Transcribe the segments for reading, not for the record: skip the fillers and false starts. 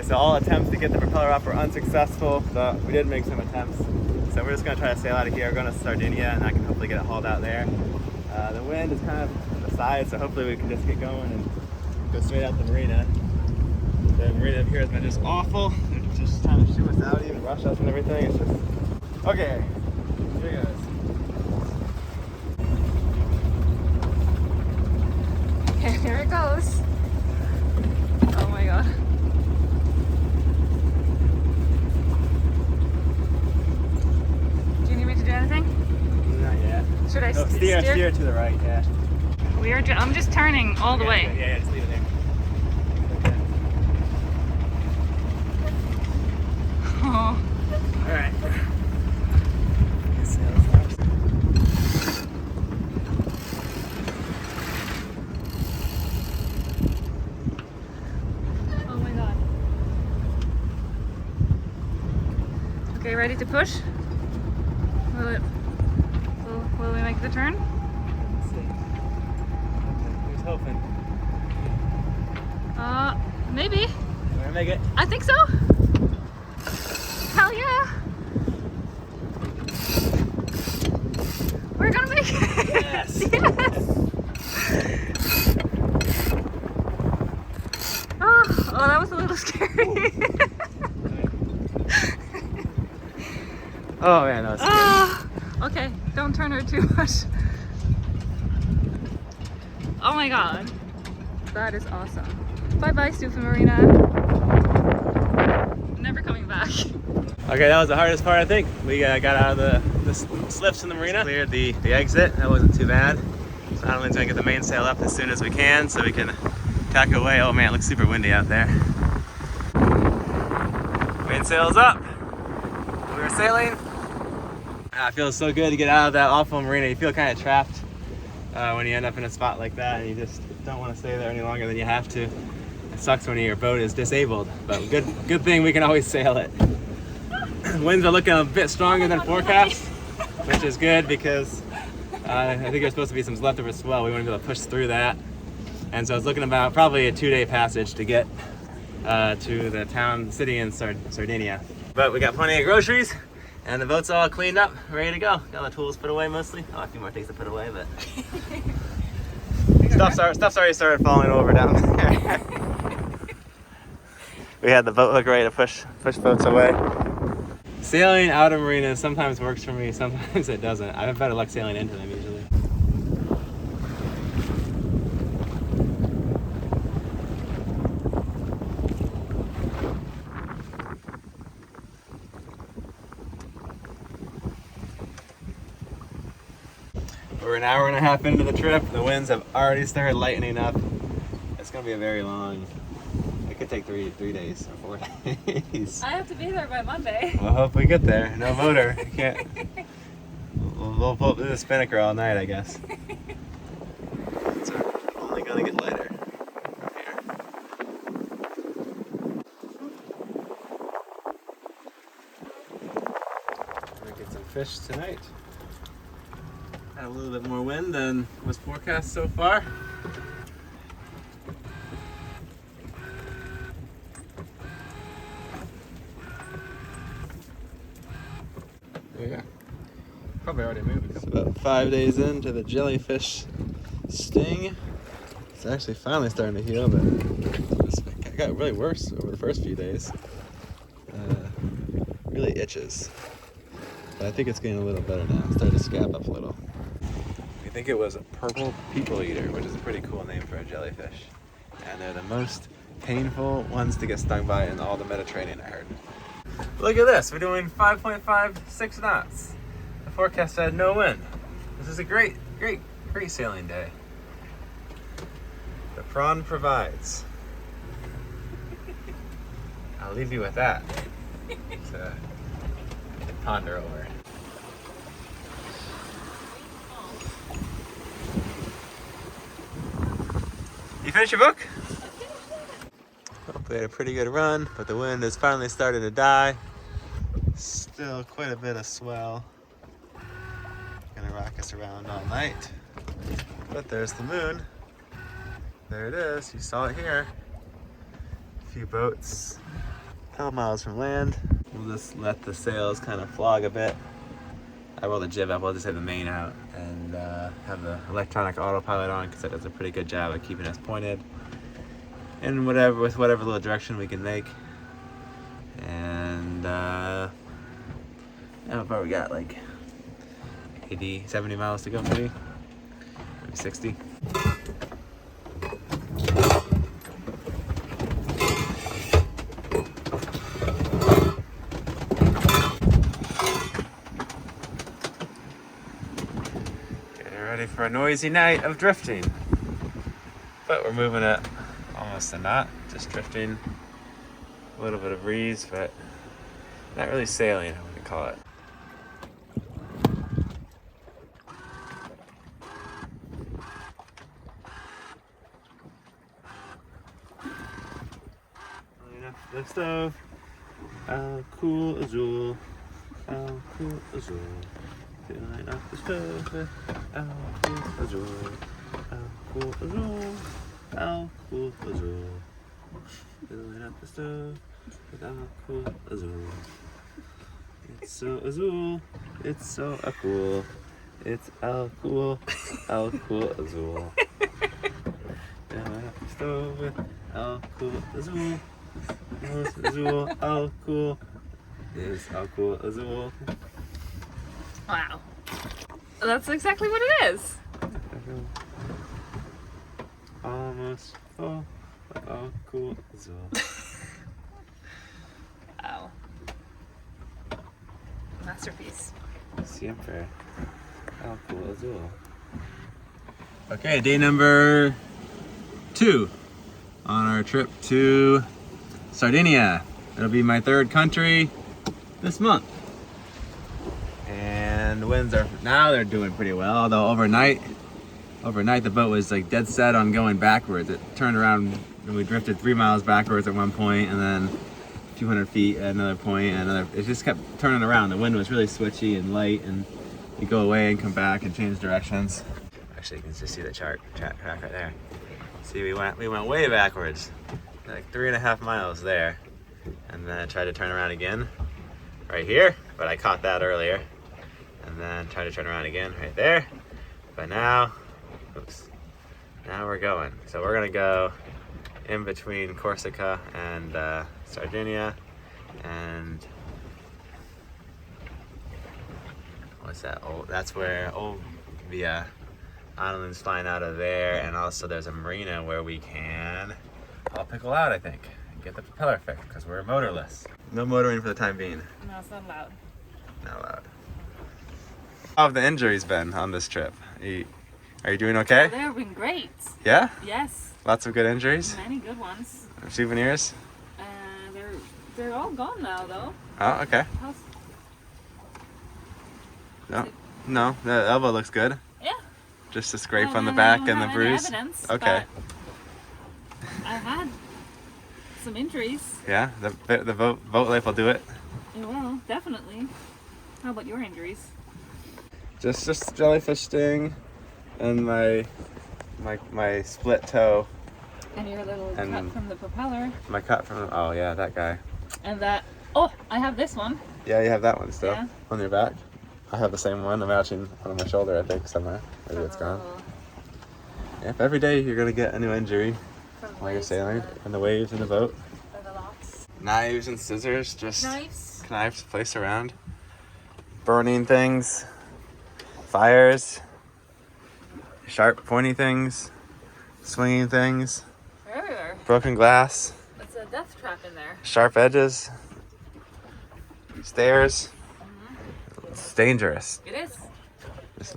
So all attempts to get the propeller off were unsuccessful, but we did make some attempts. So we're just going to try to sail out of here, going to Sardinia, and I can hopefully get it hauled out there. The wind is kind of on the side, so hopefully we can just get going and go straight out the marina. The marina up here has been just awful. They're just trying to shoo us out, even rush us and everything. It's just... Okay, here it goes. Here it goes. Oh my god. Do you need me to do anything? Not yet. Should I steer to the right, yeah. I'm just turning all the way. Yeah, just leave it there. Oh. Alright. Oh my god. Okay, ready to push? Will we make the turn? Let's see. Who's hoping? Maybe. We're gonna make it. I think so. Hell yeah. We're gonna make it. Yes. Yes. Oh, that was a little scary. Oh man, that was scary. Okay, don't turn her too much. Oh my god. That is awesome. Bye bye, Stufa Marina. Never coming back. Okay, that was the hardest part, I think. We got out of the slips in the marina, cleared the exit. That wasn't too bad. So Adeline's gonna get the mainsail up as soon as we can so we can tack away. Oh man, it looks super windy out there. Mainsail's up. We're sailing. It feels so good to get out of that awful marina. You feel kind of trapped when you end up in a spot like that and you just don't want to stay there any longer than you have to. It sucks when your boat is disabled, but good thing we can always sail it. Winds are looking a bit stronger than forecast, which is good because I think there's supposed to be some leftover swell. We want to be able to push through that. And so it's looking about probably a 2-day passage to get to the city in Sardinia. But we got plenty of groceries and the boat's all cleaned up, ready to go. Got all the tools put away mostly. Oh, a few more things to put away, but stuff's already started falling over down there. We had the boat hook ready to push boats away. Sailing out of marinas sometimes works for me, sometimes it doesn't. I have better luck sailing into them usually. We're an hour and a half into the trip. The winds have already started lightening up. It's gonna be a very long, it could take three days or 4 days. I have to be there by Monday. We'll hope we get there. No motor. You can't. We'll do the spinnaker all night, I guess. It's only gonna get lighter from here. We're gonna get some fish tonight. Had a little bit more wind than was forecast so far. Yeah, probably already moved. It's about 5 days into the jellyfish sting. It's actually finally starting to heal, but it got really worse over the first few days. Really itches. But I think it's getting a little better now. It's starting to scab up a little. We think it was a purple people eater, which is a pretty cool name for a jellyfish. And they're the most painful ones to get stung by in all the Mediterranean, I heard. Look at this, we're doing 5.56 knots. The forecast said no wind. This is a great sailing day. The prawn provides. I'll leave you with that to ponder over. You finished your book? Hope we had a pretty good run, but the wind has finally started to die. Still quite a bit of swell. Gonna rock us around all night. But there's the moon. There it is, you saw it here. few boats, a couple miles from land. We'll just let the sails kind of flog a bit. I roll the jib up, we'll just have the main out and have the electronic autopilot on because that does a pretty good job of keeping us pointed and with whatever little direction we can make. And how far we got? Like 80, 70 miles to go, maybe 60. Ready for a noisy night of drifting. But we're moving it almost a knot, just drifting. A little bit of breeze, but not really sailing, I would call it. Line up the stove. How cool azul. How cool azul. Filling up the stove. How cool azul. How cool azul. How cool azul. Filling up the stove with how cool azul. It's so azul. It's so cool. It's al cool azul. Filling up the stove with al cool azul. Azul, al cool. It's al cool azul. Wow. That's exactly what it is. Almost full, but all cool azul. Wow. Masterpiece. Siempre. All cool azul. Okay, day number 2 on our trip to Sardinia. It'll be my 3rd country this month. And the winds are, now they're doing pretty well, although overnight the boat was like dead set on going backwards. It turned around and we drifted 3 miles backwards at one point and then a few hundred feet at another point and another. It just kept turning around. The wind was really switchy and light and you go away and come back and change directions. Actually, you can just see the track right there. See, we went way backwards, like 3.5 miles there, and then I tried to turn around again right here, but I caught that earlier, and then tried to turn around again right there. But now, now we're going. So we're gonna go in between Corsica and Sardinia, and what's that? Oh, that's where Olbia Island's flying out of there, and also there's a marina where we can all pickle out, I think, and get the propeller fixed because we're motorless. No motoring for the time being. No, it's not allowed. Not allowed. How have the injuries been on this trip? Are you doing okay? They've been great. Yeah? Yes. Lots of good injuries? Many good ones. Souvenirs? They're all gone now, though. Oh, okay. No, the elbow looks good. Yeah. Just a scrape on the back and the bruise? Evidence, okay. I had some injuries. Yeah, the boat life will do it. It will, definitely. How about your injuries? Just jellyfish sting and my split toe. And your little cut from the propeller. My cut from, oh yeah, that guy. And that, oh, I have this one. Yeah, you have that one still. Yeah. On your back. I have the same one. I'm matching one on my shoulder, I think, somewhere. Maybe it's gone. Yep, every day you're gonna get a new injury while you're sailing, and the waves in the boat. Or the locks. Knives and scissors, just Knives placed around. Burning things, fires, sharp pointy things, swinging things, everywhere. broken glass, It's a death trap in there. sharp edges, stairs. It's dangerous. It is. This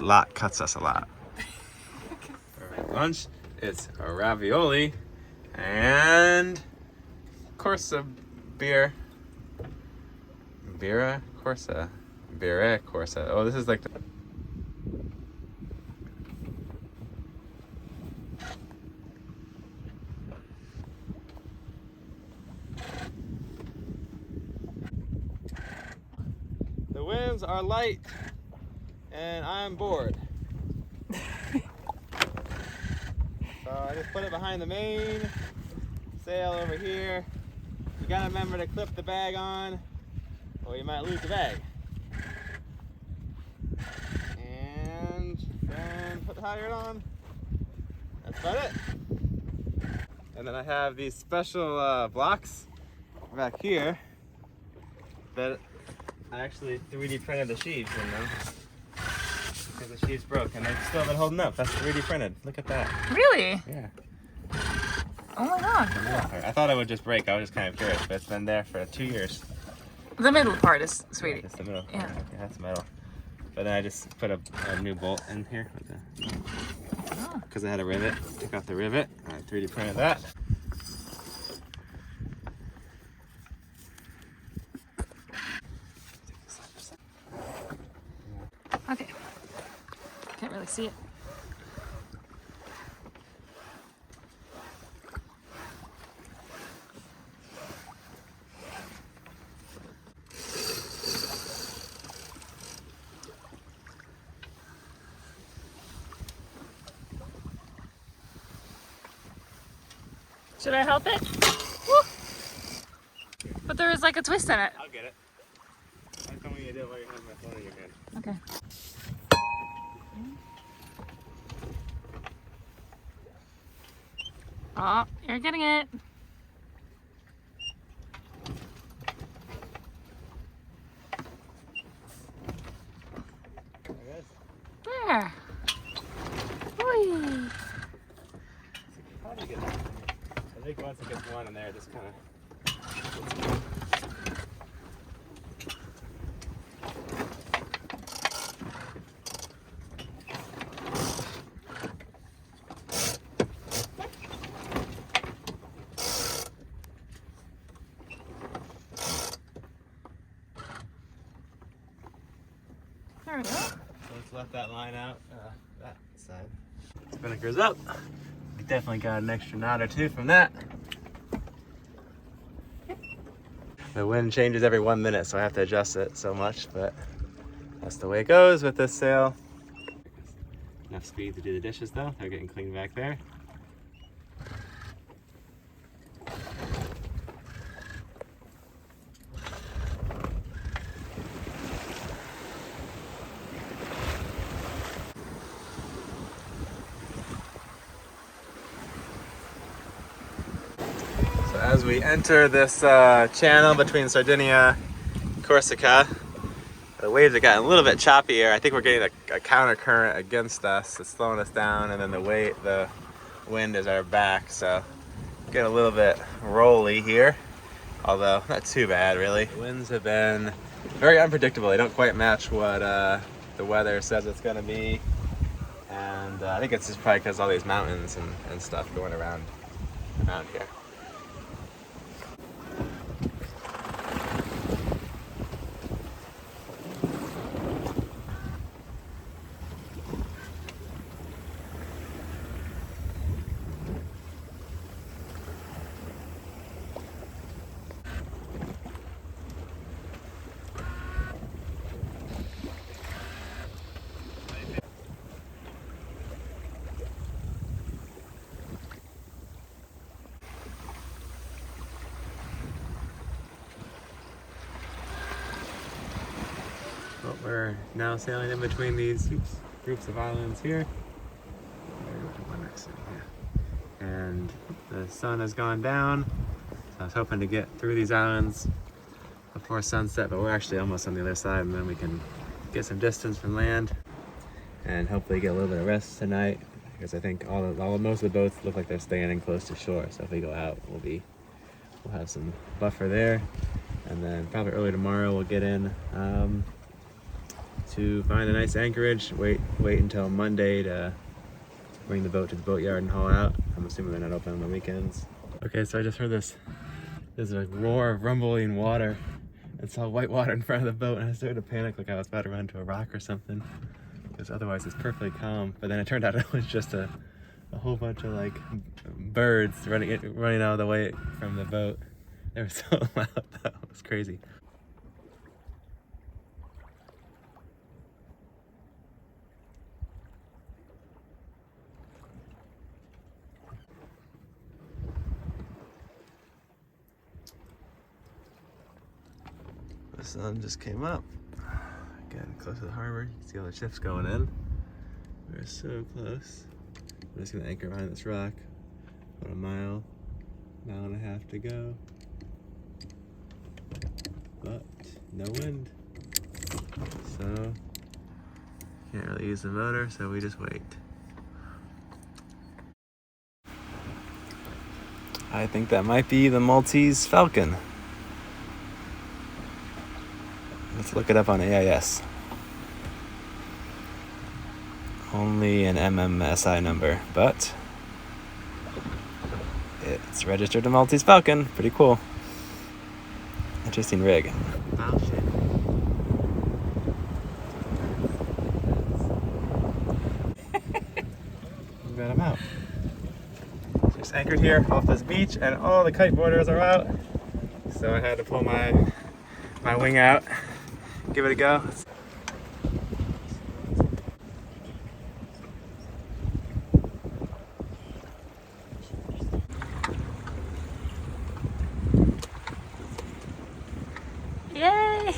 lot cuts us a lot. For lunch, it's a ravioli and Corsa beer. Birra Corsa. Birra Corsa. Oh, this is like the... The winds are light and I'm bored. So I just put it behind the main, sail over here. You gotta remember to clip the bag on or you might lose the bag. And then put the halyard on. That's about it. And then I have these special blocks back here that I actually 3D printed the sheaves in them. Because the sheaves broke and they've still been holding up. That's 3D printed. Look at that. Really? Yeah. Oh my god. I thought it would just break. I was just kind of curious, but it's been there for 2 years. The middle part is sweetie. Just the middle. Yeah. Okay, that's metal. But then I just put a new bolt in here because I had a rivet. Took off the rivet. I 3D printed that. Okay. Can't really see it. Should I help it? Woo! But there is like a twist in it. I'll get it. I'm coming to do it while you have my phone in your hand. Okay. Oh, you're getting it. There it is. There. Whee. Probably get it. I think once it gets one in there, it just kind of. There we go. So let's let that line out that side. Spinnaker's up. We definitely got an extra knot or two from that. The wind changes every 1 minute, so I have to adjust it so much, but that's the way it goes with this sail. Enough speed to do the dishes though. They're getting clean back there. So as we enter this channel between Sardinia and Corsica, the waves have gotten a little bit choppier. I think we're getting a counter current against us. It's slowing us down, and then the wind is our back, so get a little bit rolly here, although not too bad really. The winds have been very unpredictable. They don't quite match what the weather says it's going to be, and I think it's just probably because all these mountains and stuff going around here. But we're now sailing in between these groups of islands here. And the sun has gone down. So I was hoping to get through these islands before sunset, but we're actually almost on the other side, and then we can get some distance from land and hopefully get a little bit of rest tonight, because I think most of the boats look like they're staying in close to shore. So if we go out, we'll have some buffer there, and then probably early tomorrow we'll get in to find a nice anchorage. Wait until Monday to bring the boat to the boatyard and haul out. I'm assuming they're not open on the weekends. Okay, so I just heard this. There's a roar of rumbling water. And saw white water in front of the boat, and I started to panic like I was about to run into a rock or something, because otherwise it's perfectly calm. But then it turned out it was just a whole bunch of like birds running out of the way from the boat. They were so loud though. It was crazy. The sun just came up. Again, close to the harbor. You can see all the ships going in. We're so close. I'm just gonna anchor behind this rock. About a mile and a half to go. But no wind. So can't really use the motor, so we just wait. I think that might be the Maltese Falcon. Let's look it up on AIS. Only an MMSI number, but it's registered to Maltese Falcon. Pretty cool. Interesting rig. Oh shit. Got him out. Just anchored here off this beach, and all the kite boarders are out. So I had to pull my wing out, give it a go. Yay!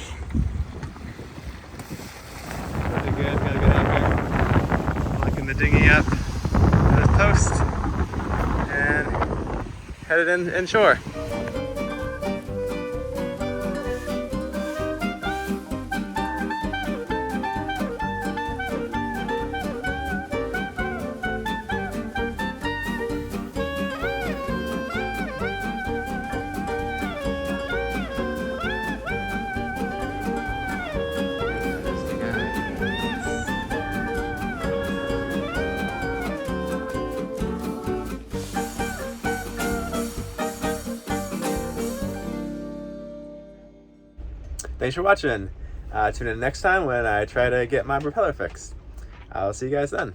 Really good, got a good anchor. Looking the dinghy up to this post and headed inshore. Thanks for watching. Tune in next time when I try to get my propeller fixed. I'll see you guys then.